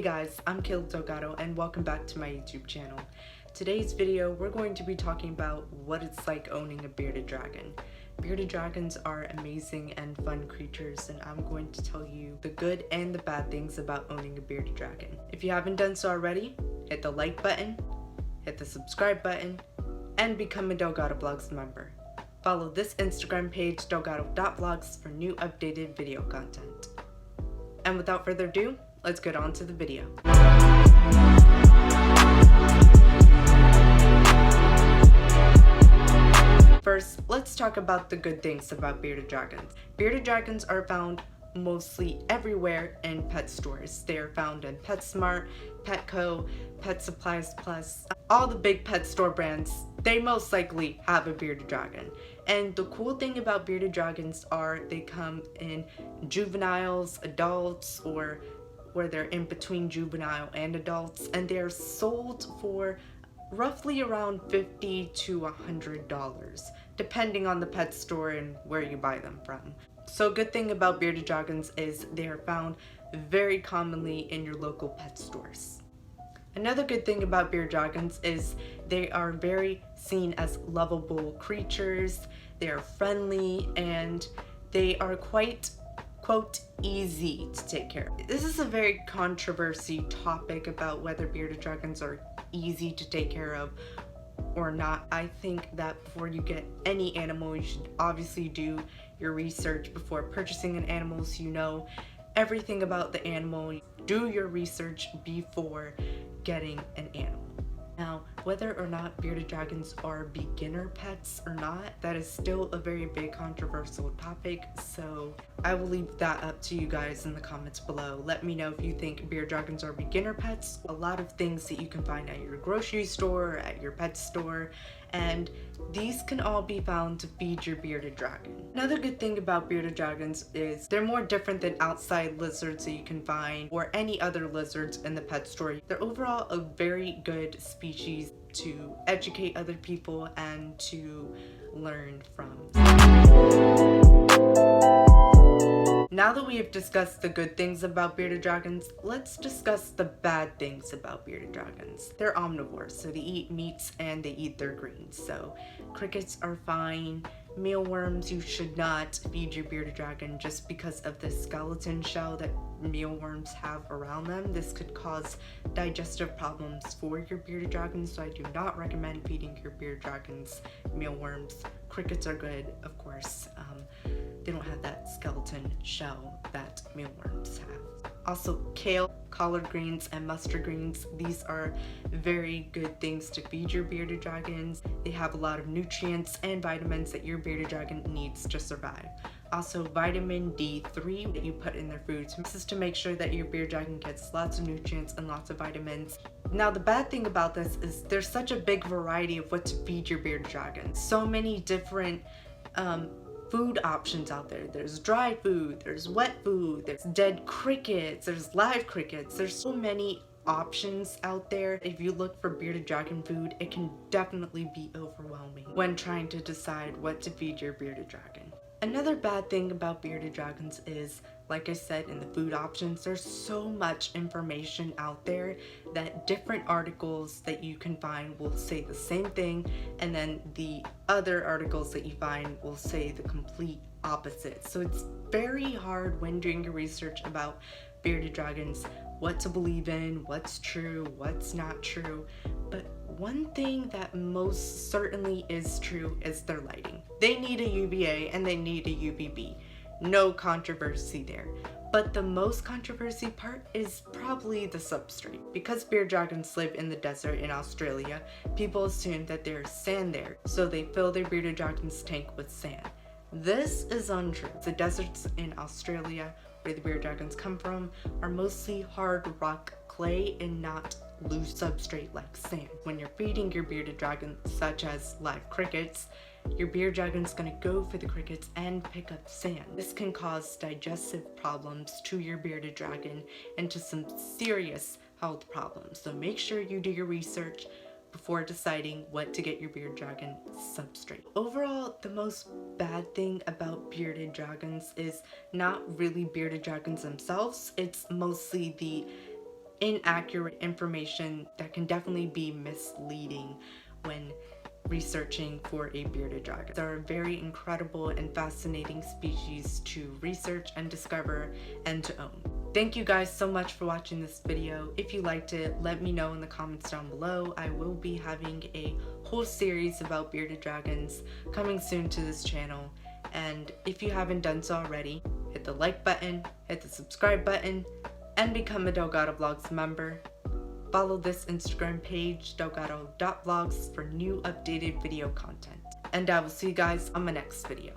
guys, I'm Caleb Delgado and welcome back to my YouTube channel. Today's video, we're going to be talking about what it's like owning a bearded dragon. Bearded dragons are amazing and fun creatures, and I'm going to tell you the good and the bad things about owning a bearded dragon. If you haven't done so already, hit the like button, hit the subscribe button, and become a Delgado Vlogs member. Follow this Instagram page, delgado.vlogs, for new updated video content. And without further ado, let's get on to the video. First, let's talk about the good things about bearded dragons. Bearded dragons are found mostly everywhere in pet stores. They are found in PetSmart, Petco, Pet Supplies Plus, all the big pet store brands. They most likely have a bearded dragon. And the cool thing about bearded dragons are they come in juveniles, adults, or where they're in between juvenile and adults, and they're sold for roughly around $50 to $100, depending on the pet store and where you buy them from. So a good thing about bearded dragons is they are found very commonly in your local pet stores. Another good thing about bearded dragons is they are very seen as lovable creatures. They are friendly and they are quite, quote, easy to take care of. This is a very controversy topic about whether bearded dragons are easy to take care of or not. I think that before you get any animal, you should obviously do your research before purchasing an animal, so you know everything about the animal. Do your research before getting an animal. Now, whether or not bearded dragons are beginner pets or not, that is still a very big controversial topic, so I will leave that up to you guys in the comments below. Let me know if you think bearded dragons are beginner pets. A lot of things that you can find at your grocery store, at your pet store, and these can all be found to feed your bearded dragon. Another good thing about bearded dragons is they're more different than outside lizards that you can find or any other lizards in the pet store. They're overall a very good species to educate other people and to learn from. Now that we have discussed the good things about bearded dragons, let's discuss the bad things about bearded dragons. They're omnivores, so they eat meats and they eat their greens. So crickets are fine. Mealworms, you should not feed your bearded dragon just because of the skeleton shell that mealworms have around them. This could cause digestive problems for your bearded dragon, so I do not recommend feeding your bearded dragons mealworms. Crickets are good, of course. They don't have that skeleton shell that mealworms have. Also, kale, collard greens, and mustard greens. These are very good things to feed your bearded dragons. They have a lot of nutrients and vitamins that your bearded dragon needs to survive. Also, vitamin D3 that you put in their foods. This is to make sure that your bearded dragon gets lots of nutrients and lots of vitamins. Now, the bad thing about this is there's such a big variety of what to feed your bearded dragon. So many different food options out there. There's dry food, there's wet food, there's dead crickets, there's live crickets. There's so many options out there. If you look for bearded dragon food, it can definitely be overwhelming when trying to decide what to feed your bearded dragon. Another bad thing about bearded dragons is, like I said, in the food options, there's so much information out there that different articles that you can find will say the same thing, and then the other articles that you find will say the complete opposite. So it's very hard when doing your research about bearded dragons what to believe in, what's true, what's not true. But one thing that most certainly is true is their lighting. They need a UVA and they need a UVB. No controversy there. But the most controversy part is probably the substrate. Because bearded dragons live in the desert in Australia, people assume that there's sand there, so they fill their bearded dragon's tank with sand. This is untrue. The deserts in Australia, where the bearded dragons come from, are mostly hard rock clay and not loose substrate like sand. When you're feeding your bearded dragon, such as live crickets, your bearded dragon's gonna go for the crickets and pick up sand. This can cause digestive problems to your bearded dragon and to some serious health problems. So make sure you do your research before deciding what to get your bearded dragon substrate. Overall, the most bad thing about bearded dragons is not really bearded dragons themselves. It's mostly the inaccurate information that can definitely be misleading when researching for a bearded dragon. They're a very incredible and fascinating species to research and discover and to own. Thank you guys so much for watching this video. If you liked it, let me know in the comments down below. I will be having a whole series about bearded dragons coming soon to this channel. And if you haven't done so already, hit the like button, hit the subscribe button, and become a Delgado Vlogs member. Follow this Instagram page, delgado.vlogs, for new updated video content. And I will see you guys on my next video.